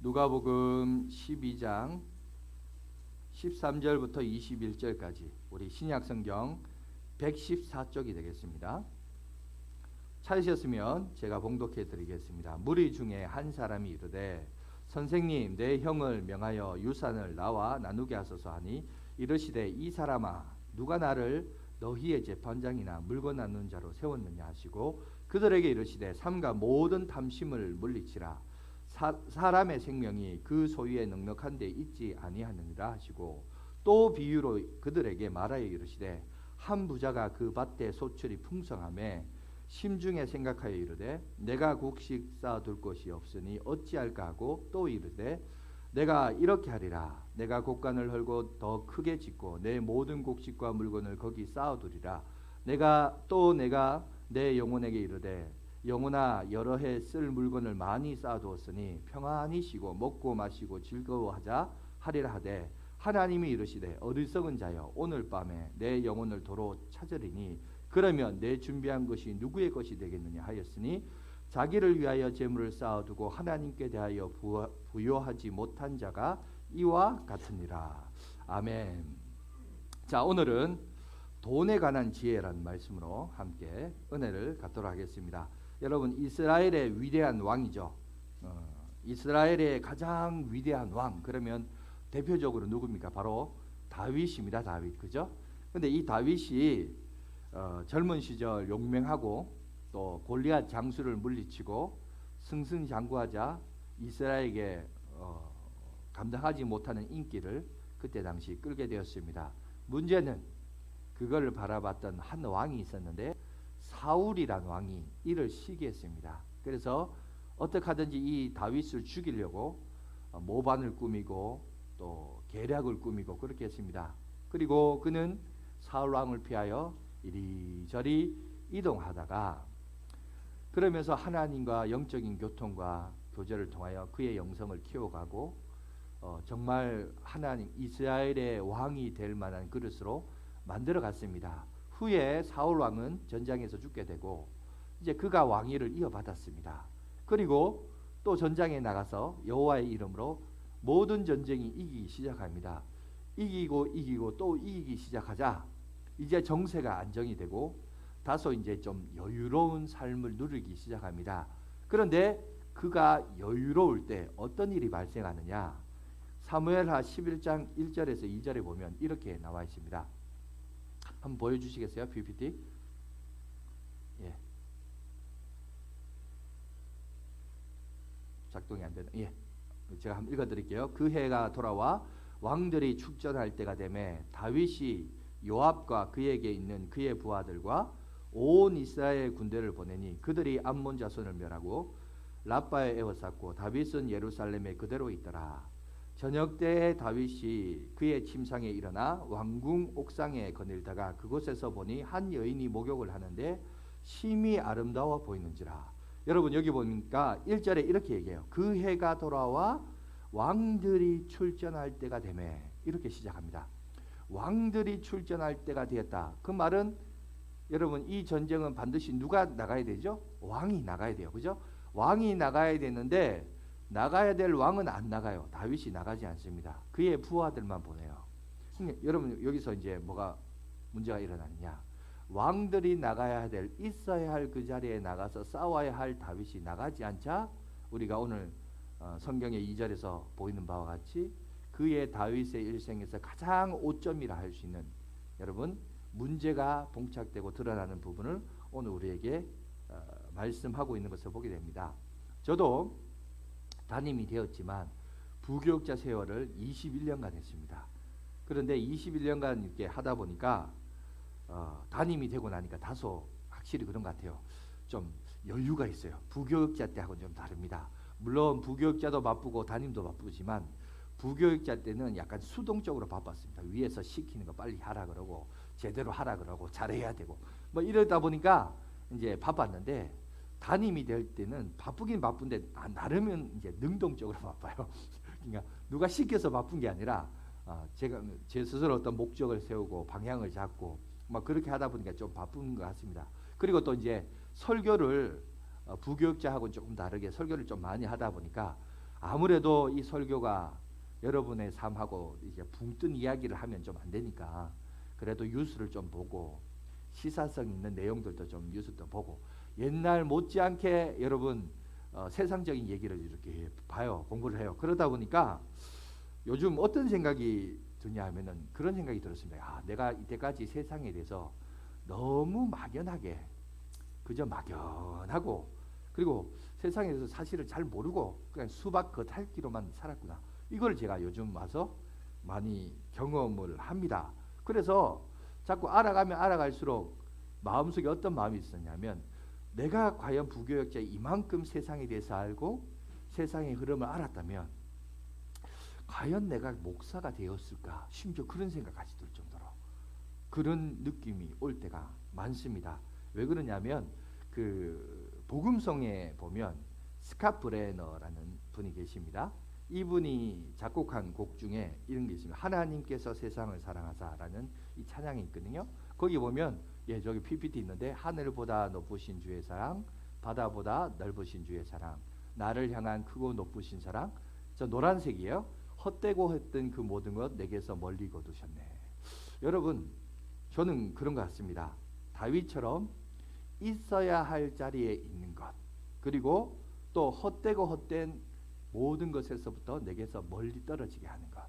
누가복음 12장 13절부터 21절까지 우리 신약성경 114쪽이 되겠습니다. 찾으셨으면 제가 봉독해 드리겠습니다. 무리 중에 한 사람이 이르되 선생님, 내 형을 명하여 유산을 나와 나누게 하소서 하니 이르시되 이 사람아, 누가 나를 너희의 재판장이나 물건 나누는 자로 세웠느냐 하시고 그들에게 이르시되 삼가 모든 탐심을 물리치라. 사람의 생명이 그 소유에 넉넉한 데 있지 아니하느니라 하시고 또 비유로 그들에게 말하여 이르시되 한 부자가 그 밭에 소출이 풍성하매 심중에 생각하여 이르되 내가 곡식 쌓아둘 것이 없으니 어찌할까 하고 또 이르되 내가 이렇게 하리라. 내가 곡간을 헐고 더 크게 짓고 내 모든 곡식과 물건을 거기 쌓아두리라. 내가 내 영혼에게 이르되 영혼아, 여러 해 쓸 물건을 많이 쌓아두었으니 평안히 쉬고 먹고 마시고 즐거워하자 하리라 하되 하나님이 이르시되 어리석은 자여, 오늘 밤에 내 영혼을 도로 찾으리니 그러면 내 준비한 것이 누구의 것이 되겠느냐 하였으니 자기를 위하여 재물을 쌓아두고 하나님께 대하여 부요하지 못한 자가 이와 같으니라. 아멘. 자, 오늘은 돈에 관한 지혜라는 말씀으로 함께 은혜를 갖도록 하겠습니다. 여러분, 이스라엘의 위대한 왕이죠. 이스라엘의 가장 위대한 왕, 그러면 대표적으로 누굽니까? 바로 다윗입니다. 다윗, 그죠? 근데 이 다윗이 젊은 시절 용맹하고 또 골리앗 장수를 물리치고 승승장구하자 이스라엘에게 감당하지 못하는 인기를 그때 당시 끌게 되었습니다. 문제는 그걸 바라봤던 한 왕이 있었는데 사울이라는 왕이 이를 시기했습니다. 그래서 어떻게 하든지 이 다윗을 죽이려고 모반을 꾸미고 또 계략을 꾸미고 그렇게 했습니다. 그리고 그는 사울 왕을 피하여 이리저리 이동하다가 그러면서 하나님과 영적인 교통과 교제를 통하여 그의 영성을 키워가고 정말 하나님 이스라엘의 왕이 될 만한 그릇으로 만들어 갔습니다. 후에 사울 왕은 전장에서 죽게 되고 이제 그가 왕위를 이어받았습니다. 그리고 또 전장에 나가서 여호와의 이름으로 모든 전쟁이 이기기 시작합니다. 이기고 또 이기기 시작하자 이제 정세가 안정이 되고 다소 이제 좀 여유로운 삶을 누리기 시작합니다. 그런데 그가 여유로울 때 어떤 일이 발생하느냐? 사무엘하 11장 1절에서 2절에 보면 이렇게 나와 있습니다. 한번 보여주시겠어요? PPT. 예. 작동이 안 되는. 예. 제가 한번 읽어드릴게요. 그 해가 돌아와 왕들이 축전할 때가 되매 다윗이 요압과 그에게 있는 그의 부하들과 온 이스라엘 군대를 보내니 그들이 암몬 자손을 멸하고 라빠에 에워쌌고 다윗은 예루살렘에 그대로 있더라. 저녁 때에 다윗이 그의 침상에 일어나 왕궁 옥상에 거닐다가 그곳에서 보니 한 여인이 목욕을 하는데 심히 아름다워 보이는지라. 여러분, 여기 보니까 1절에 이렇게 얘기해요. 그 해가 돌아와 왕들이 출전할 때가 되매, 이렇게 시작합니다. 왕들이 출전할 때가 되었다. 그 말은 여러분, 이 전쟁은 반드시 누가 나가야 되죠? 왕이 나가야 돼요. 그죠? 왕이 나가야 되는데 나가야 될 왕은 안 나가요. 다윗이 나가지 않습니다. 그의 부하들만 보내요. 여러분, 여기서 이제 뭐가 문제가 일어나느냐? 왕들이 나가야 될, 있어야 할 그 자리에 나가서 싸워야 할 다윗이 나가지 않자 우리가 오늘 성경의 2절에서 보이는 바와 같이 그의 다윗의 일생에서 가장 오점이라 할 수 있는 여러분 문제가 봉착되고 드러나는 부분을 오늘 우리에게 말씀하고 있는 것을 보게 됩니다. 저도 담임이 되었지만 부교육자 세월을 21년간 했습니다. 그런데 21년간 이렇게 하다 보니까 담임이 되고 나니까 다소 확실히 그런 것 같아요. 좀 여유가 있어요. 부교육자 때하고는 좀 다릅니다. 물론 부교육자도 바쁘고 담임도 바쁘지만 부교육자 때는 약간 수동적으로 바빴습니다. 위에서 시키는 거 빨리 하라 그러고 제대로 하라 그러고 잘해야 되고 뭐 이러다 보니까 이제 바빴는데 담임이 될 때는 바쁘긴 바쁜데 나름은 이제 능동적으로 바빠요. 그러니까 누가 시켜서 바쁜 게 아니라 제가 제 스스로 어떤 목적을 세우고 방향을 잡고 막 그렇게 하다 보니까 좀 바쁜 것 같습니다. 그리고 또 이제 설교를 부교육자하고는 조금 다르게 설교를 좀 많이 하다 보니까 아무래도 이 설교가 여러분의 삶하고 이제 붕 뜬 이야기를 하면 좀 안 되니까 그래도 뉴스를 좀 보고 시사성 있는 내용들도 좀 뉴스도 보고 옛날 못지않게 여러분 세상적인 얘기를 이렇게 봐요. 공부를 해요. 그러다 보니까 요즘 어떤 생각이 드냐 하면은 그런 생각이 들었습니다. 아, 내가 이때까지 세상에 대해서 너무 막연하게 그저 막연하고 그리고 세상에 대해서 사실을 잘 모르고 그냥 수박 겉핥기로만 살았구나. 이걸 제가 요즘 와서 많이 경험을 합니다. 그래서 자꾸 알아가면 알아갈수록 마음속에 어떤 마음이 있었냐면 내가 과연 부교역자에 이만큼 세상에 대해서 알고 세상의 흐름을 알았다면 과연 내가 목사가 되었을까? 심지어 그런 생각까지 들 정도로 그런 느낌이 올 때가 많습니다. 왜 그러냐면 그 복음성에 보면 스캇 브레너라는 분이 계십니다. 이분이 작곡한 곡 중에 이런 게 있습니다. 하나님께서 세상을 사랑하사라는 이 찬양이 있거든요. 거기 보면 저기 PPT 있는데 하늘보다 높으신 주의 사랑, 바다보다 넓으신 주의 사랑, 나를 향한 크고 높으신 사랑. 저 노란색이에요. 헛되고 했던 그 모든 것 내게서 멀리 거두셨네. 여러분, 저는 그런 것 같습니다. 다윗처럼 있어야 할 자리에 있는 것, 그리고 또 헛되고 헛된 모든 것에서부터 내게서 멀리 떨어지게 하는 것.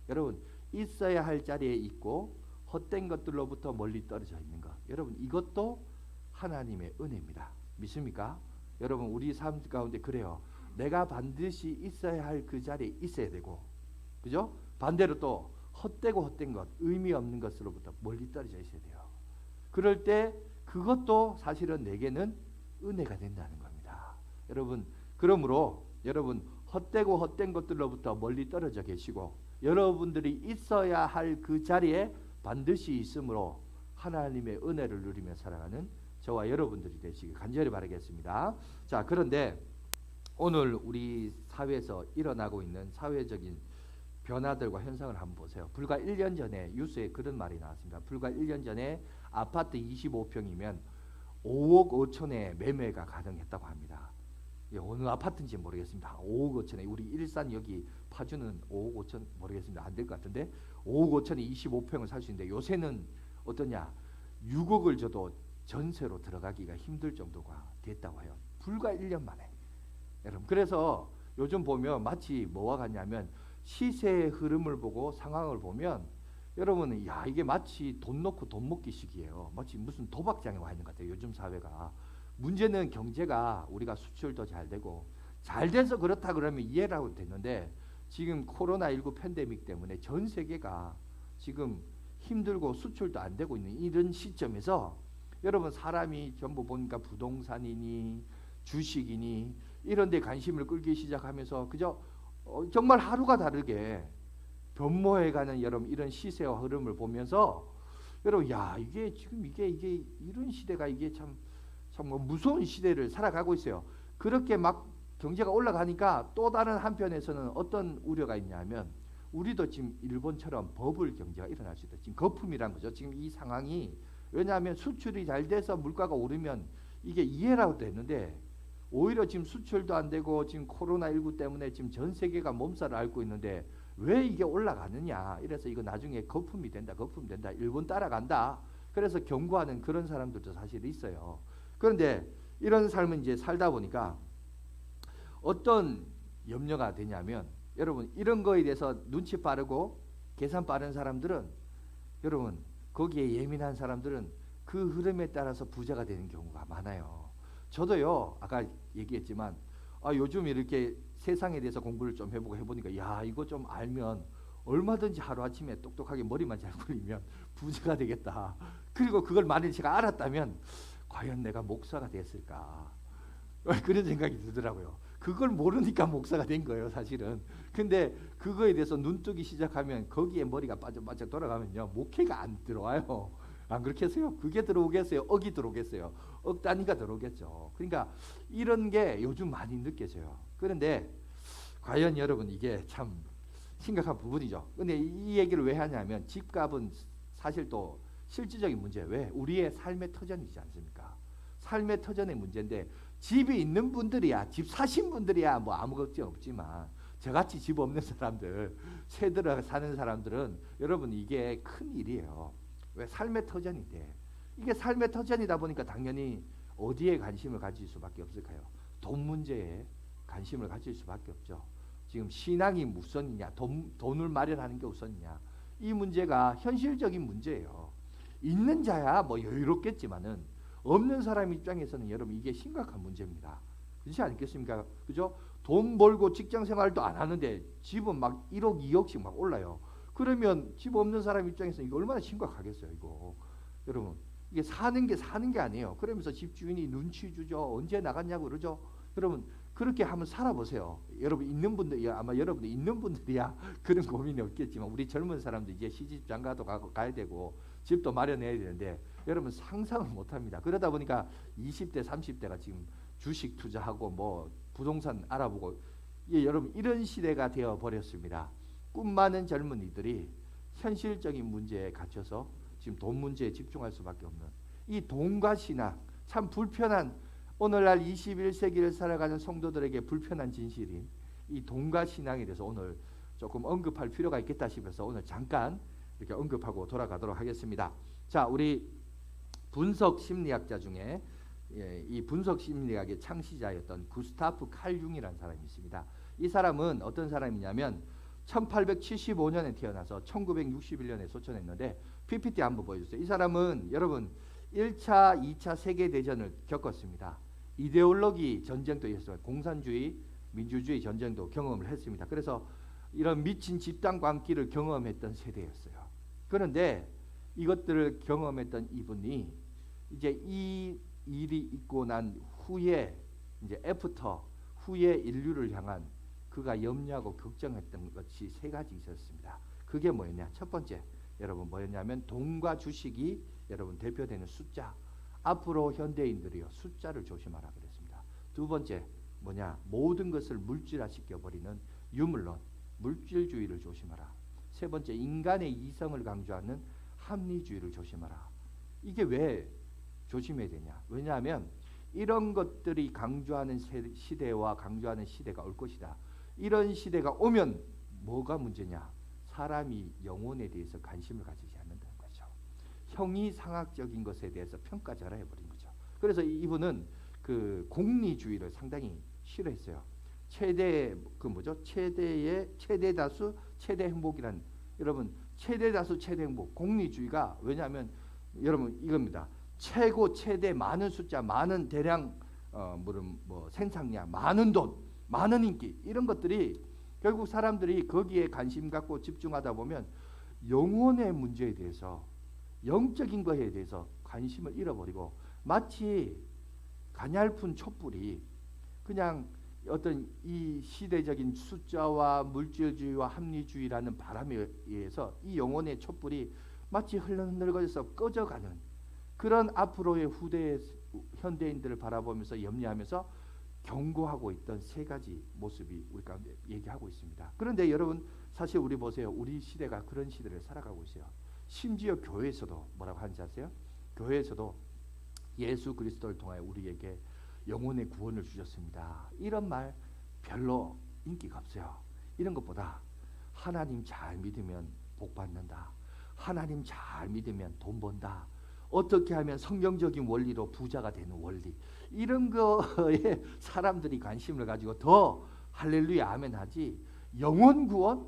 여러분, 있어야 할 자리에 있고 헛된 것들로부터 멀리 떨어져 있는 것. 여러분, 이것도 하나님의 은혜입니다. 믿습니까? 여러분, 우리 삶 가운데 그래요. 내가 반드시 있어야 할 그 자리에 있어야 되고, 그죠? 반대로 또 헛되고 헛된 것, 의미 없는 것으로부터 멀리 떨어져 있어야 돼요. 그럴 때 그것도 사실은 내게는 은혜가 된다는 겁니다. 여러분, 그러므로 여러분 헛되고 헛된 것들로부터 멀리 떨어져 계시고 여러분들이 있어야 할 그 자리에 반드시 있으므로 하나님의 은혜를 누리며 살아가는 저와 여러분들이 되시길 간절히 바라겠습니다. 자, 그런데 오늘 우리 사회에서 일어나고 있는 사회적인 변화들과 현상을 한번 보세요. 불과 1년 전에 뉴스에 그런 말이 나왔습니다. 불과 1년 전에 아파트 25평이면 5억 5천에 매매가 가능했다고 합니다. 어느 아파트인지 모르겠습니다. 5억 5천에 우리 일산 여기 파주는 5억 5천 모르겠습니다. 안 될 것 같은데 5억 5천에 25평을 살 수 있는데 요새는 어떠냐 6억을 줘도 전세로 들어가기가 힘들 정도가 됐다고 해요. 불과 1년 만에. 여러분, 그래서 요즘 보면 마치 뭐와 같냐면 시세의 흐름을 보고 상황을 보면 여러분은 야 이게 마치 돈 놓고 돈 먹기 식이에요. 마치 무슨 도박장에 와 있는 것 같아요. 요즘 사회가. 문제는 경제가 우리가 수출도 잘 되고 잘 돼서 그렇다 그러면 이해를 하고 됐는데 지금 코로나19 팬데믹 때문에 전 세계가 지금 힘들고 수출도 안 되고 있는 이런 시점에서 여러분 사람이 전부 보니까 부동산이니 주식이니 이런 데 관심을 끌기 시작하면서 그저 정말 하루가 다르게 변모해가는 여러분 이런 시세와 흐름을 보면서 여러분 야 이게 지금 이게 이런 시대가 이게 참 무서운 시대를 살아가고 있어요. 그렇게 막 경제가 올라가니까 또 다른 한편에서는 어떤 우려가 있냐면 우리도 지금 일본처럼 버블 경제가 일어날 수 있다. 지금 거품이란 거죠. 지금 이 상황이 왜냐하면 수출이 잘 돼서 물가가 오르면 이게 이해라고 됐는데 오히려 지금 수출도 안 되고 지금 코로나19 때문에 지금 전 세계가 몸살을 앓고 있는데 왜 이게 올라가느냐. 이래서 이거 나중에 거품 된다. 일본 따라간다. 그래서 경고하는 그런 사람들도 사실 있어요. 그런데 이런 삶을 이제 살다 보니까 어떤 염려가 되냐면 여러분 이런 거에 대해서 눈치 빠르고 계산 빠른 사람들은 여러분 거기에 예민한 사람들은 그 흐름에 따라서 부자가 되는 경우가 많아요. 저도요 아까 얘기했지만 요즘 이렇게 세상에 대해서 공부를 좀 해보니까 야 이거 좀 알면 얼마든지 하루아침에 똑똑하게 머리만 잘 굴리면 부자가 되겠다. 그리고 그걸 만일 제가 알았다면 과연 내가 목사가 됐을까 그런 생각이 들더라고요. 그걸 모르니까 목사가 된 거예요 사실은. 근데 그거에 대해서 눈뜨기 시작하면 거기에 머리가 빠져빠져 돌아가면요 목회가 안 들어와요. 안 그렇겠어요? 그게 들어오겠어요? 억이 들어오겠어요? 억 단위가 들어오겠죠. 그러니까 이런 게 요즘 많이 느껴져요. 그런데 과연 여러분 이게 참 심각한 부분이죠. 근데 이 얘기를 왜 하냐면 집값은 사실 또 실질적인 문제. 왜? 우리의 삶의 터전이지 않습니까? 삶의 터전의 문제인데 집이 있는 분들이야 집 사신 분들이야 뭐 아무 걱정 없지만 저같이 집 없는 사람들, 새 들어 사는 사람들은 여러분 이게 큰 일이에요. 왜? 삶의 터전인데. 이게 삶의 터전이다 보니까 당연히 어디에 관심을 가질 수밖에 없을까요? 돈 문제에 관심을 가질 수밖에 없죠. 지금 신앙이 우선이냐, 돈을 마련하는 게 우선이냐, 이 문제가 현실적인 문제예요. 있는 자야 뭐 여유롭겠지만은 없는 사람 입장에서는 여러분 이게 심각한 문제입니다. 그렇지 않겠습니까? 그죠? 돈 벌고 직장 생활도 안 하는데 집은 막 1억, 2억씩 막 올라요. 그러면 집 없는 사람 입장에서 이거 얼마나 심각하겠어요, 이거. 여러분, 이게 사는 게 아니에요. 그러면서 집주인이 눈치 주죠. 언제 나갔냐고 그러죠. 여러분, 그렇게 한번 살아보세요. 여러분 있는 분들, 아마 여러분들 있는 분들이야 그런 고민이 없겠지만 우리 젊은 사람들 이제 시집 장가도 가야 되고 집도 마련해야 되는데 여러분 상상을 못합니다. 그러다 보니까 20대, 30대가 지금 주식 투자하고 뭐 부동산 알아보고, 여러분 이런 시대가 되어 버렸습니다. 꿈 많은 젊은이들이 현실적인 문제에 갇혀서 지금 돈 문제에 집중할 수밖에 없는 이 돈과 신앙, 참 불편한, 오늘날 21세기를 살아가는 성도들에게 불편한 진실인 이 돈과 신앙에 대해서 오늘 조금 언급할 필요가 있겠다 싶어서 오늘 잠깐 이렇게 언급하고 돌아가도록 하겠습니다. 자, 우리 분석 심리학자 중에 이 분석 심리학의 창시자였던 구스타프 칼 융이라는 사람이 있습니다. 이 사람은 어떤 사람이냐면 1875년에 태어나서 1961년에 소천했는데 PPT 한번 보여주세요. 이 사람은 여러분 1차, 2차 세계대전을 겪었습니다. 이데올로기 전쟁도 있었어요. 공산주의, 민주주의 전쟁도 경험을 했습니다. 그래서 이런 미친 집단 광기를 경험했던 세대였어요. 그런데 이것들을 경험했던 이분이 이제 이 일이 있고 난 후에 이제 애프터 후에 인류를 향한 그가 염려하고 걱정했던 것이 세 가지 있었습니다. 그게 뭐였냐? 첫 번째, 여러분 뭐였냐면 돈과 주식이 여러분 대표되는 숫자. 앞으로 현대인들이요 숫자를 조심하라 그랬습니다. 두 번째 뭐냐? 모든 것을 물질화 시켜버리는 유물론, 물질주의를 조심하라. 세 번째, 인간의 이성을 강조하는 합리주의를 조심하라. 이게 왜 조심해야 되냐? 왜냐하면 이런 것들이 강조하는 시대와 강조하는 시대가 올 것이다. 이런 시대가 오면 뭐가 문제냐? 사람이 영혼에 대해서 관심을 가지지 않는다는 거죠. 형이상학적인 것에 대해서 평가절하 해버린 거죠. 그래서 이분은 그 공리주의를 상당히 싫어했어요. 최대 그 뭐죠? 최대 다수 최대 행복이란, 여러분 최대 다수 최대 행복, 공리주의가 왜냐하면 여러분 이겁니다. 최고 최대 많은 숫자, 많은 대량 뭐 생산량, 많은 돈, 많은 인기, 이런 것들이 결국 사람들이 거기에 관심 갖고 집중하다 보면 영혼의 문제에 대해서, 영적인 것에 대해서 관심을 잃어버리고 마치 가냘픈 촛불이 그냥 어떤 이 시대적인 숫자와 물질주의와 합리주의라는 바람에 의해서 이 영혼의 촛불이 마치 흘러늘거려서 꺼져가는 그런 앞으로의 후대의 현대인들을 바라보면서 염려하면서 경고하고 있던 세 가지 모습이 우리 가운데 얘기하고 있습니다. 그런데 여러분 사실 우리 보세요. 우리 시대가 그런 시대를 살아가고 있어요. 심지어 교회에서도 뭐라고 하는지 아세요? 교회에서도 예수 그리스도를 통하여 우리에게 영혼의 구원을 주셨습니다. 이런 말 별로 인기가 없어요. 이런 것보다 하나님 잘 믿으면 복 받는다. 하나님 잘 믿으면 돈 번다. 어떻게 하면 성경적인 원리로 부자가 되는 원리, 이런 거에 사람들이 관심을 가지고 더 할렐루야 아멘 하지, 영혼 구원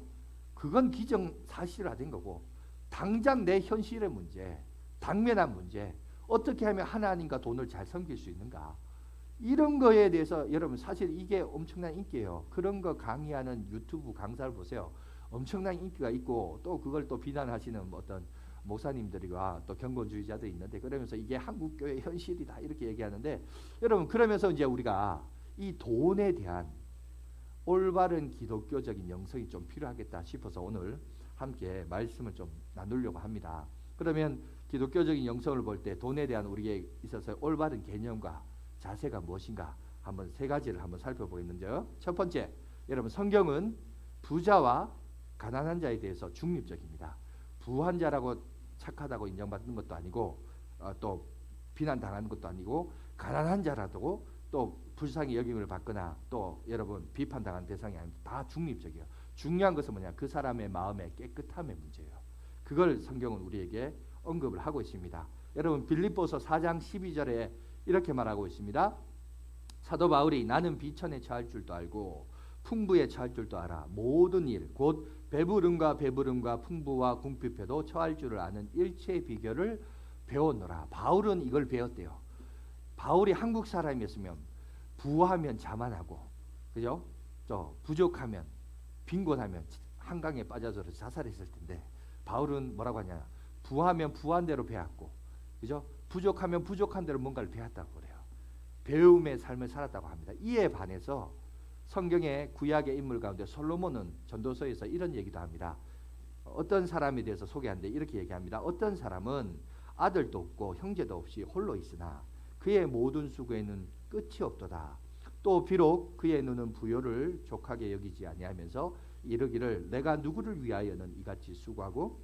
그건 기정사실화된 거고 당장 내 현실의 문제, 당면한 문제, 어떻게 하면 하나님과 돈을 잘 섬길 수 있는가, 이런 거에 대해서 여러분 사실 이게 엄청난 인기예요. 그런 거 강의하는 유튜브 강사를 보세요. 엄청난 인기가 있고 또 그걸 또 비난하시는 어떤 목사님들과 또 경건주의자들이 있는데, 그러면서 이게 한국 교회 현실이다 이렇게 얘기하는데, 여러분 그러면서 이제 우리가 이 돈에 대한 올바른 기독교적인 영성이 좀 필요하겠다 싶어서 오늘 함께 말씀을 좀 나누려고 합니다. 그러면 기독교적인 영성을 볼 때 돈에 대한 우리에게 있어서 올바른 개념과 자세가 무엇인가 한번 세 가지를 한번 살펴보겠는데요. 첫 번째, 여러분 성경은 부자와 가난한 자에 대해서 중립적입니다. 부한 자라고 착하다고 인정받는 것도 아니고 또 비난당하는 것도 아니고, 가난한 자라도 또 불쌍히 여김을 받거나 또 여러분 비판당한 대상이 아닙니다. 다 중립적이에요. 중요한 것은 뭐냐? 그 사람의 마음의 깨끗함의 문제예요. 그걸 성경은 우리에게 언급을 하고 있습니다. 여러분 빌립보서 4장 12절에 이렇게 말하고 있습니다. 사도 바울이 나는 비천에 처할 줄도 알고 풍부에 처할 줄도 알아. 모든 일 곧 배부름과 풍부와 궁핍에도 처할 줄을 아는 일체의 비결을 배웠노라. 바울은 이걸 배웠대요. 바울이 한국 사람이었으면 부하면 자만하고, 그죠? 또 부족하면 빈곤하면 한강에 빠져서 자살했을 텐데 바울은 뭐라고 하냐? 부하면 부한 대로 배웠고, 그죠? 부족하면 부족한 대로 뭔가를 배웠다고 그래요. 배움의 삶을 살았다고 합니다. 이에 반해서 성경의 구약의 인물 가운데 솔로몬은 전도서에서 이런 얘기도 합니다. 어떤 사람에 대해서 소개하는데 이렇게 얘기합니다. 어떤 사람은 아들도 없고 형제도 없이 홀로 있으나 그의 모든 수고에는 끝이 없도다. 또 비록 그의 눈은 부요를 족하게 여기지 아니하면서 이르기를 내가 누구를 위하여는 이같이 수고하고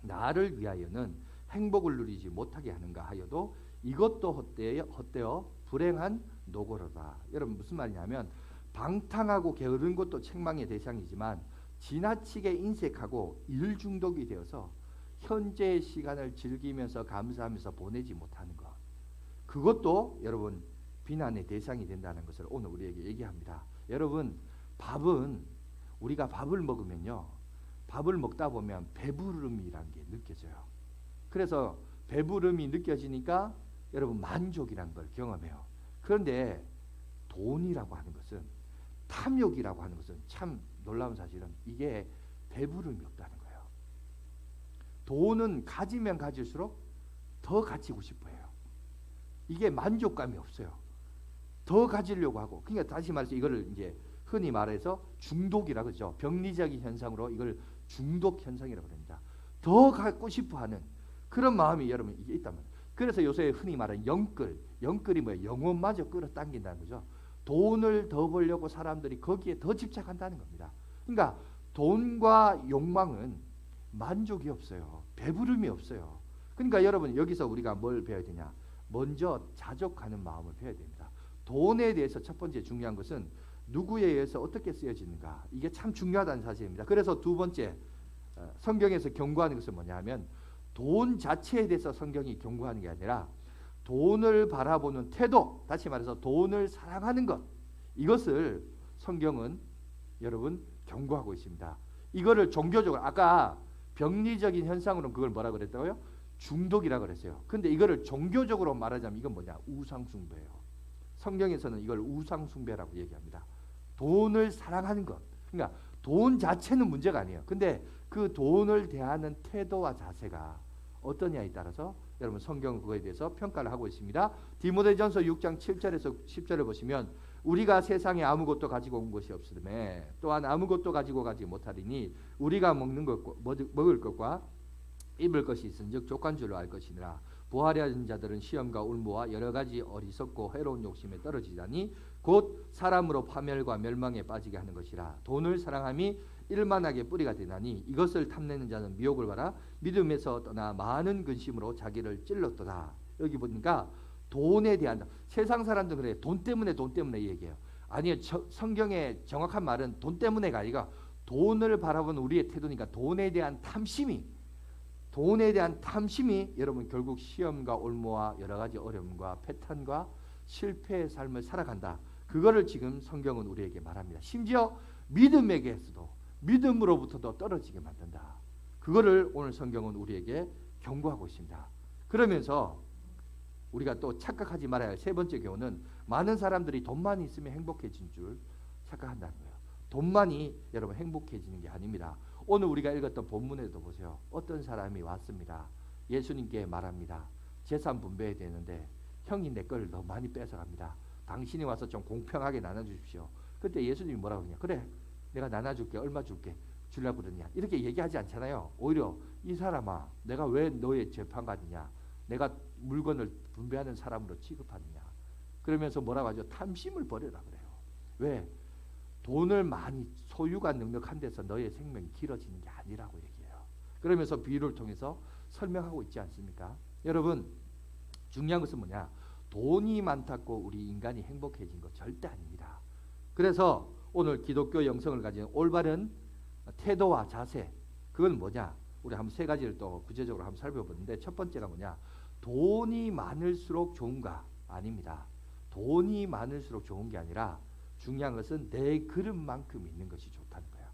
나를 위하여는 행복을 누리지 못하게 하는가 하여도 이것도 헛되어 불행한 노고로다. 여러분 무슨 말이냐면 방탕하고 게으른 것도 책망의 대상이지만 지나치게 인색하고 일 중독이 되어서 현재의 시간을 즐기면서 감사하면서 보내지 못하는 것, 그것도 여러분 비난의 대상이 된다는 것을 오늘 우리에게 얘기합니다. 여러분 밥은 우리가 밥을 먹으면요, 밥을 먹다 보면 배부름이라는 게 느껴져요. 그래서 배부름이 느껴지니까 여러분 만족이라는 걸 경험해요. 그런데 돈이라고 하는 것은, 탐욕이라고 하는 것은 참 놀라운 사실은 이게 배부름이 없다는 거예요. 돈은 가지면 가질수록 더 가지고 싶어 해요. 이게 만족감이 없어요. 더 가지려고 하고. 그러니까 다시 말해서 이거를 이제 흔히 말해서 중독이라고 그러죠. 병리적인 현상으로 이걸 중독 현상이라고 합니다. 더 갖고 싶어 하는 그런 마음이 여러분 이게 있다면. 그래서 요새 흔히 말하는 영끌이 뭐예요? 영혼마저 끌어당긴다는 거죠. 돈을 더 벌려고 사람들이 거기에 더 집착한다는 겁니다. 그러니까 돈과 욕망은 만족이 없어요. 배부름이 없어요. 그러니까 여러분 여기서 우리가 뭘 배워야 되냐? 먼저 자족하는 마음을 배워야 됩니다. 돈에 대해서 첫 번째 중요한 것은 누구에 의해서 어떻게 쓰여지는가, 이게 참 중요하다는 사실입니다. 그래서 두 번째 성경에서 경고하는 것은 뭐냐면 돈 자체에 대해서 성경이 경고하는 게 아니라 돈을 바라보는 태도, 다시 말해서 돈을 사랑하는 것, 이것을 성경은 여러분 경고하고 있습니다. 이거를 종교적으로 아까 병리적인 현상으로 그걸 뭐라 그랬다고요? 중독이라고 그랬어요. 근데 이거를 종교적으로 말하자면 이건 뭐냐? 우상숭배예요. 성경에서는 이걸 우상숭배라고 얘기합니다. 돈을 사랑하는 것. 그러니까 돈 자체는 문제가 아니에요. 근데 그 돈을 대하는 태도와 자세가 어떠냐에 따라서 여러분 성경은 그거에 대해서 평가를 하고 있습니다. 디모데전서 6장 7절에서 10절을 보시면 우리가 세상에 아무것도 가지고 온 것이 없으므에 또한 아무것도 가지고 가지 못하리니 우리가 먹을 것과 입을 것이 있은즉 족한 줄로 알 것이니라. 부활하는 자들은 시험과 울무와 여러 가지 어리석고 해로운 욕심에 떨어지다니 곧 사람으로 파멸과 멸망에 빠지게 하는 것이라. 돈을 사랑함이 일만하게 뿌리가 되나니 이것을 탐내는 자는 미혹을 받아 믿음에서 떠나 많은 근심으로 자기를 찔렀도다. 여기 보니까 돈에 대한, 세상 사람들은 그래, 돈 때문에 얘기해요. 아니요, 성경의 정확한 말은 돈 때문에가 아니라 돈을 바라보는 우리의 태도니까 돈에 대한 탐심이 여러분 결국 시험과 올무와 여러 가지 어려움과 패턴과 실패의 삶을 살아간다. 그거를 지금 성경은 우리에게 말합니다. 심지어 믿음에게서도, 믿음으로부터도 떨어지게 만든다. 그거를 오늘 성경은 우리에게 경고하고 있습니다. 그러면서 우리가 또 착각하지 말아야 할 세 번째 교훈은 많은 사람들이 돈만 있으면 행복해진 줄 착각한다는 거예요. 돈만이 여러분 행복해지는 게 아닙니다. 오늘 우리가 읽었던 본문에도 보세요. 어떤 사람이 왔습니다. 예수님께 말합니다. 재산 분배해야 되는데 형이 내 걸 너무 많이 뺏어갑니다. 당신이 와서 좀 공평하게 나눠주십시오. 그때 예수님이 뭐라고 그러냐? 그래, 내가 나눠줄게. 얼마 줄게? 주려고 그러냐? 이렇게 얘기하지 않잖아요. 오히려 이 사람아, 내가 왜 너의 재판관이냐? 내가 물건을 분배하는 사람으로 취급하느냐? 그러면서 뭐라고 하죠? 탐심을 버려라 그래요. 왜? 돈을 많이 소유가 넉넉한 데서 너의 생명이 길어지는 게 아니라고 얘기해요. 그러면서 비유를 통해서 설명하고 있지 않습니까? 여러분 중요한 것은 뭐냐? 돈이 많다고 우리 인간이 행복해진 거 절대 아닙니다. 그래서 오늘 기독교 영성을 가진 올바른 태도와 자세, 그건 뭐냐? 우리 한번 세 가지를 또 구체적으로 한번 살펴보는데, 첫 번째가 뭐냐? 돈이 많을수록 좋은가? 아닙니다. 돈이 많을수록 좋은 게 아니라 중요한 것은 내 그릇만큼 있는 것이 좋다는 거야.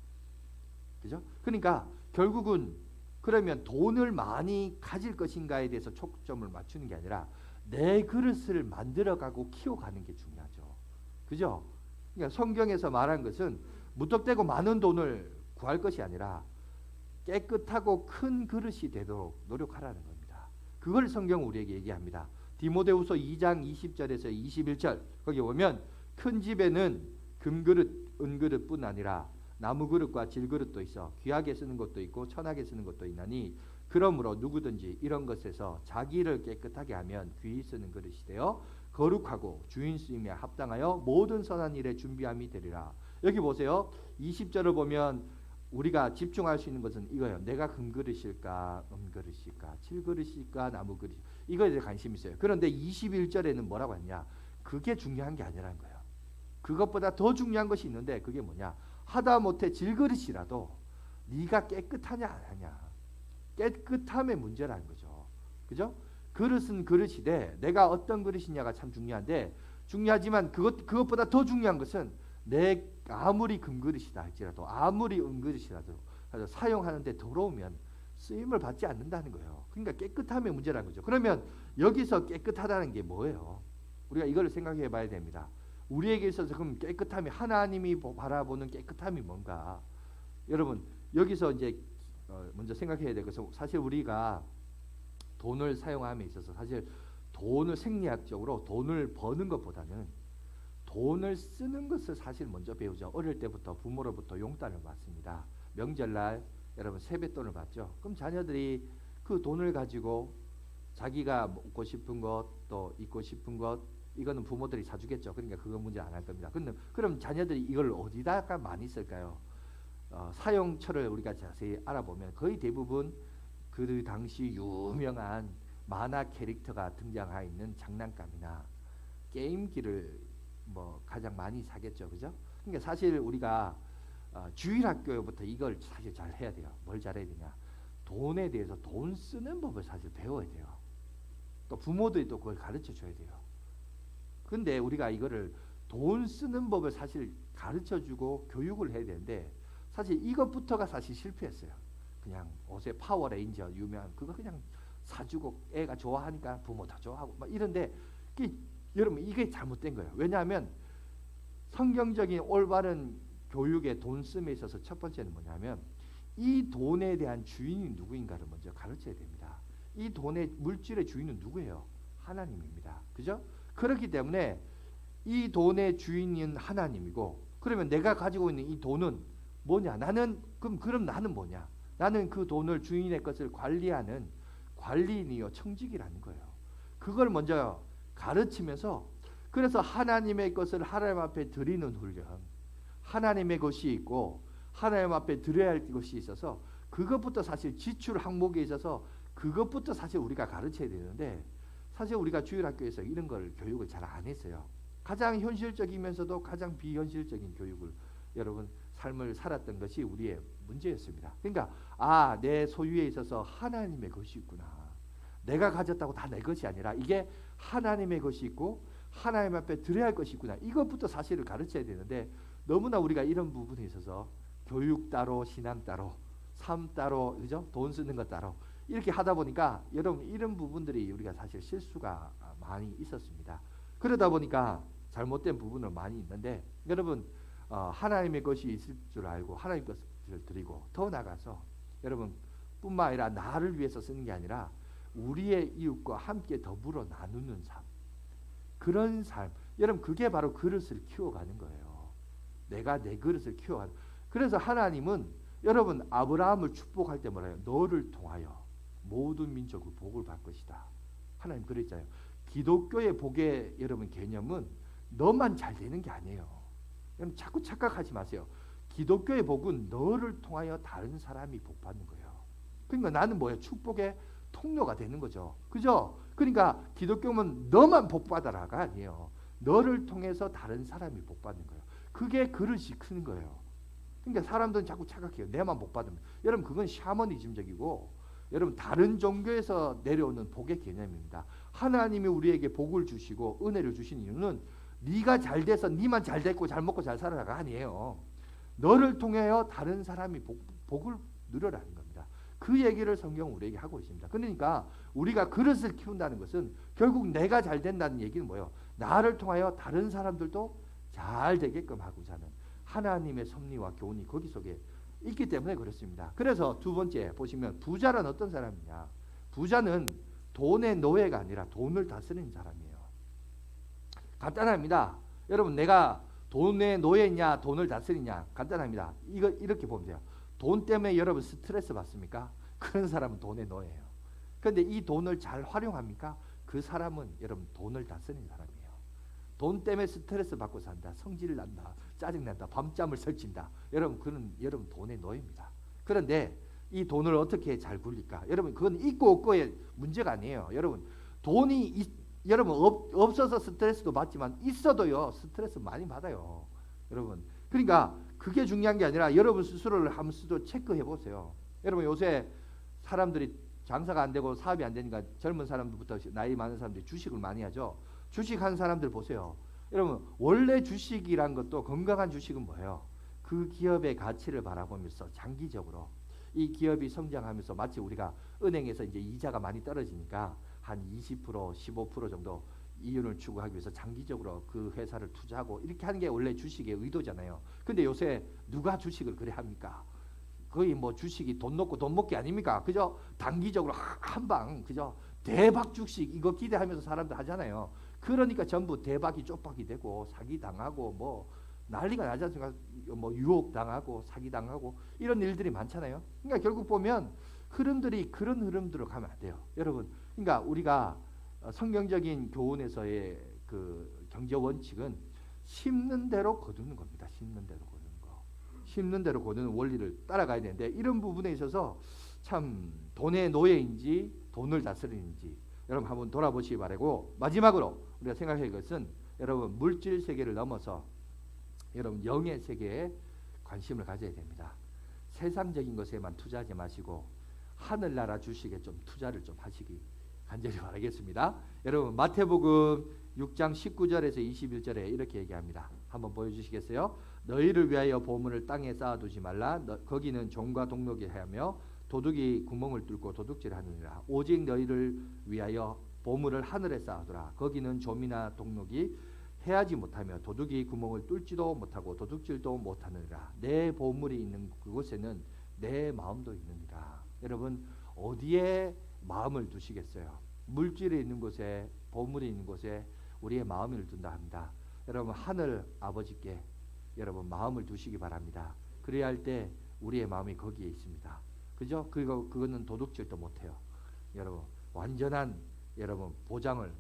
그죠? 그러니까 결국은 그러면 돈을 많이 가질 것인가에 대해서 초점을 맞추는 게 아니라 내 그릇을 만들어가고 키워가는 게 중요하죠. 그죠? 그러니까 성경에서 말한 것은 무턱대고 많은 돈을 구할 것이 아니라 깨끗하고 큰 그릇이 되도록 노력하라는 겁니다. 그걸 성경 우리에게 얘기합니다. 디모데후서 2장 20절에서 21절 거기 보면 큰 집에는 금그릇, 은그릇뿐 아니라 나무그릇과 질그릇도 있어 귀하게 쓰는 것도 있고 천하게 쓰는 것도 있나니 그러므로 누구든지 이런 것에서 자기를 깨끗하게 하면 귀히 쓰는 그릇이 되어 거룩하고 주인 쓰임에 합당하여 모든 선한 일에 준비함이 되리라. 여기 보세요. 20절을 보면 우리가 집중할 수 있는 것은 이거예요. 내가 금그릇일까, 은그릇일까, 질그릇일까, 나무그릇, 이거에 대해 관심이 있어요. 그런데 21절에는 뭐라고 했냐? 그게 중요한 게 아니라는 거예요. 그것보다 더 중요한 것이 있는데 그게 뭐냐? 하다못해 질그릇이라도 네가 깨끗하냐 안 하냐, 깨끗함의 문제라는 거죠. 그죠? 그릇은 그릇이되 내가 어떤 그릇이냐가 참 중요한데, 중요하지만 그것보다 더 중요한 것은 내 아무리 금그릇이다 할지라도, 아무리 은그릇이라도 사용하는데 더러우면 쓰임을 받지 않는다는 거예요. 그러니까 깨끗함의 문제라는 거죠. 그러면 여기서 깨끗하다는 게 뭐예요? 우리가 이걸 생각해 봐야 됩니다. 우리에게 있어서 그럼 깨끗함이, 하나님이 바라보는 깨끗함이 뭔가? 여러분 여기서 이제 먼저 생각해야 될 것은, 사실 우리가 돈을 사용함에 있어서 사실 돈을 생리학적으로 돈을 버는 것보다는 돈을 쓰는 것을 사실 먼저 배우죠. 어릴 때부터 부모로부터 용돈을 받습니다. 명절날 여러분 세뱃돈을 받죠. 그럼 자녀들이 그 돈을 가지고 자기가 먹고 싶은 것, 또 입고 싶은 것, 이거는 부모들이 사주겠죠. 그러니까 그거 문제 안 할 겁니다. 근데 그럼 자녀들이 이걸 어디다가 많이 쓸까요? 사용처를 우리가 자세히 알아보면 거의 대부분 그 당시 유명한 만화 캐릭터가 등장하 있는 장난감이나 게임기를 가장 많이 사겠죠. 그죠? 그러니까 사실 우리가 주일학교부터 이걸 사실 잘 해야 돼요. 뭘 잘해야 되냐? 돈에 대해서, 돈 쓰는 법을 사실 배워야 돼요. 또 부모들이 또 그걸 가르쳐 줘야 돼요. 근데 우리가 이거를 돈 쓰는 법을 사실 가르쳐 주고 교육을 해야 되는데, 사실 이것부터가 사실 실패했어요. 그냥 옷에 파워레인저 유명한 그거 그냥 사주고 애가 좋아하니까 부모도 좋아하고 막 이런데, 여러분 이게 잘못된 거예요. 왜냐하면 성경적인 올바른 교육의 돈 쓰임에 있어서 첫 번째는 뭐냐면 이 돈에 대한 주인이 누구인가를 먼저 가르쳐야 됩니다. 이 돈의 물질의 주인은 누구예요? 하나님입니다. 그죠? 그렇기 때문에 이 돈의 주인은 하나님이고, 그러면 내가 가지고 있는 이 돈은 뭐냐? 그럼 나는 뭐냐? 나는 그 돈을, 주인의 것을 관리하는 관리인이요 청직이라는 거예요. 그걸 먼저 가르치면서, 그래서 하나님의 것을 하나님 앞에 드리는 훈련, 하나님의 것이 있고 하나님 앞에 드려야 할 것이 있어서 그것부터 사실 지출 항목에 있어서 그것부터 사실 우리가 가르쳐야 되는데, 사실 우리가 주일학교에서 이런 걸 교육을 잘 안 했어요. 가장 현실적이면서도 가장 비현실적인 교육을, 여러분 삶을 살았던 것이 우리의 문제였습니다. 그러니까 내 소유에 있어서 하나님의 것이 있구나. 내가 가졌다고 다 내 것이 아니라 이게 하나님의 것이 있고 하나님 앞에 드려야 할 것이 있구나. 이것부터 사실을 가르쳐야 되는데, 너무나 우리가 이런 부분에 있어서 교육 따로, 신앙 따로, 삶 따로, 그죠? 돈 쓰는 것 따로 이렇게 하다 보니까 여러분 이런 부분들이 우리가 사실 실수가 많이 있었습니다. 그러다 보니까 잘못된 부분은 많이 있는데, 여러분 하나님의 것이 있을 줄 알고 하나님 것을 드리고, 더 나아가서 여러분 뿐만 아니라 나를 위해서 쓰는 게 아니라 우리의 이웃과 함께 더불어 나누는 삶, 그런 삶, 여러분 그게 바로 그릇을 키워가는 거예요. 내가 내 그릇을 키워가는. 그래서 하나님은 여러분 아브라함을 축복할 때 뭐라요? 너를 통하여 모든 민족의 복을 받을 것이다. 하나님 그랬잖아요. 기독교의 복의 여러분 개념은 너만 잘 되는 게 아니에요. 여러분 자꾸 착각하지 마세요. 기독교의 복은 너를 통하여 다른 사람이 복 받는 거예요. 그러니까 나는 뭐예요? 축복의 통로가 되는 거죠. 그죠? 그러니까 기독교는 너만 복 받아라가 아니에요. 너를 통해서 다른 사람이 복 받는 거예요. 그게 그릇이 큰 거예요. 그러니까 사람들은 자꾸 착각해요. 내만 복 받으면. 여러분 그건 샤머니즘적이고 여러분 다른 종교에서 내려오는 복의 개념입니다. 하나님이 우리에게 복을 주시고 은혜를 주신 이유는 네가 잘 돼서 네만 잘 됐고 잘 먹고 잘 살아라가 아니에요. 너를 통하여 다른 사람이 복을 누려라는 겁니다. 그 얘기를 성경은 우리에게 하고 있습니다. 그러니까 우리가 그릇을 키운다는 것은 결국 내가 잘 된다는 얘기는 뭐예요? 나를 통하여 다른 사람들도 잘 되게끔 하고자 하는 하나님의 섭리와 교훈이 거기 속에 있기 때문에 그렇습니다. 그래서 두 번째 보시면 부자란 어떤 사람이냐? 부자는 돈의 노예가 아니라 돈을 다스리는 사람이에요. 간단합니다. 여러분 내가 돈의 노예냐 돈을 다스리냐 간단합니다. 이거 이렇게 보면 돼요. 돈 때문에 여러분 스트레스 받습니까? 그런 사람은 돈의 노예예요. 그런데 이 돈을 잘 활용합니까? 그 사람은 여러분 돈을 다스리는 사람이에요. 돈 때문에 스트레스 받고 산다. 성질 난다. 짜증 난다. 밤잠을 설친다. 여러분 그는 여러분 돈의 노예입니다. 그런데 이 돈을 어떻게 잘 굴릴까? 여러분 그건 있고 없고의 문제가 아니에요. 여러분 돈이 여러분 없어서 스트레스도 받지만 있어도요 스트레스 많이 받아요. 여러분 그러니까 그게 중요한 게 아니라 여러분 스스로를 한번 체크해 보세요. 여러분 요새 사람들이 장사가 안 되고 사업이 안 되니까 젊은 사람들부터 나이 많은 사람들이 주식을 많이 하죠. 주식한 사람들 보세요. 여러분 원래 주식이란 것도 건강한 주식은 뭐예요? 그 기업의 가치를 바라보면서 장기적으로 이 기업이 성장하면서 마치 우리가 은행에서 이제 이자가 많이 떨어지니까 한 20% 15% 정도 이윤을 추구하기 위해서 장기적으로 그 회사를 투자하고 이렇게 하는 게 원래 주식의 의도잖아요. 근데 요새 누가 주식을 그래 합니까? 거의 뭐 주식이 돈 넣고 돈 먹기 아닙니까? 그죠? 단기적으로 한방 그죠? 대박 주식 이거 기대하면서 사람들 하잖아요. 그러니까 전부 대박이 쪽박이 되고 사기 당하고 뭐 난리가 나지 않습니까? 뭐 유혹 당하고 사기 당하고 이런 일들이 많잖아요. 그러니까 결국 보면 흐름들이 그런 흐름대로 가면 안 돼요. 여러분 그러니까 우리가 성경적인 교훈에서의 그 경제 원칙은 심는 대로 거두는 겁니다. 심는 대로 거두는 거. 심는 대로 거두는 원리를 따라가야 되는데 이런 부분에 있어서 참 돈의 노예인지 돈을 다스리는지 여러분 한번 돌아보시기 바라고 마지막으로 우리가 생각할 것은 여러분 물질 세계를 넘어서 여러분 영의 세계에 관심을 가져야 됩니다. 세상적인 것에만 투자하지 마시고 하늘나라 주식에 좀 투자를 좀 하시기 간절히 바라겠습니다. 여러분 마태복음 6장 19절에서 21절에 이렇게 얘기합니다. 한번 보여주시겠어요? 너희를 위하여 보물을 땅에 쌓아두지 말라. 거기는 종과 동록이 하며 도둑이 구멍을 뚫고 도둑질하느니라. 오직 너희를 위하여 보물을 하늘에 쌓아두라. 거기는 좀이나 동록이 해하지 못하며 도둑이 구멍을 뚫지도 못하고 도둑질도 못하느니라. 내 보물이 있는 그곳에는 내 마음도 있느니라. 여러분 어디에 마음을 두시겠어요? 물질이 있는 곳에 보물이 있는 곳에 우리의 마음을 둔다 합니다. 여러분 하늘 아버지께 여러분 마음을 두시기 바랍니다. 그래야 할 때 우리의 마음이 거기에 있습니다. 그죠? 그거는 도둑질도 못해요. 여러분 완전한 여러분 보장을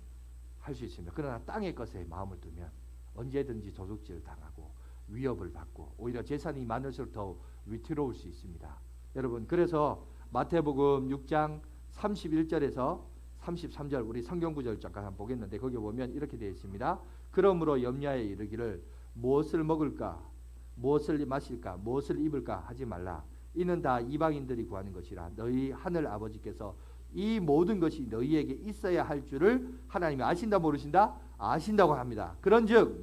할 수 있습니다. 그러나 땅의 것에 마음을 두면 언제든지 도둑질 당하고 위협을 받고 오히려 재산이 많을수록 더 위태로울 수 있습니다. 여러분 그래서 마태복음 6장 31절에서 33절 우리 성경 구절 잠깐 한번 보겠는데 거기 보면 이렇게 되어 있습니다. 그러므로 염려하여 이르기를 무엇을 먹을까 무엇을 마실까 무엇을 입을까 하지 말라. 이는 다 이방인들이 구하는 것이라. 너희 하늘 아버지께서 이 모든 것이 너희에게 있어야 할 줄을 하나님이 아신다 모르신다? 아신다고 합니다. 그런즉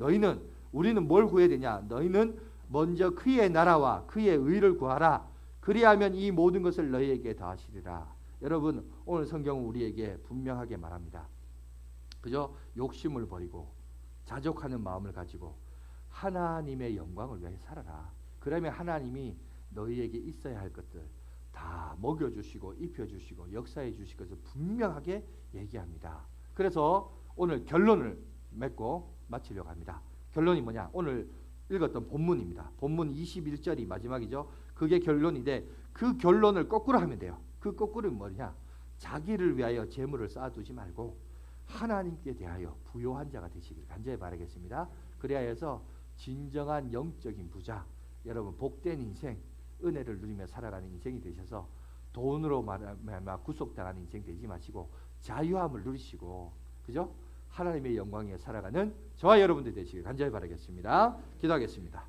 우리는 뭘 구해야 되냐? 너희는 먼저 그의 나라와 그의 의를 구하라. 그리하면 이 모든 것을 너희에게 더하시리라. 여러분 오늘 성경은 우리에게 분명하게 말합니다. 그저 욕심을 버리고 자족하는 마음을 가지고 하나님의 영광을 위해 살아라. 그러면 하나님이 너희에게 있어야 할 것들 다 먹여주시고 입혀주시고 역사해 주실 것을 분명하게 얘기합니다. 그래서 오늘 결론을 맺고 마치려고 합니다. 결론이 뭐냐? 오늘 읽었던 본문입니다. 본문 21절이 마지막이죠. 그게 결론인데 그 결론을 거꾸로 하면 돼요. 그 거꾸로는 뭐냐? 자기를 위하여 재물을 쌓아두지 말고 하나님께 대하여 부요한 자가 되시길 간절히 바라겠습니다. 그래야 해서 진정한 영적인 부자, 여러분 복된 인생, 은혜를 누리며 살아가는 인생이 되셔서 돈으로 말하면 구속당하는 인생 되지 마시고 자유함을 누리시고, 그죠? 하나님의 영광에 살아가는 저와 여러분들 되시길 간절히 바라겠습니다. 기도하겠습니다.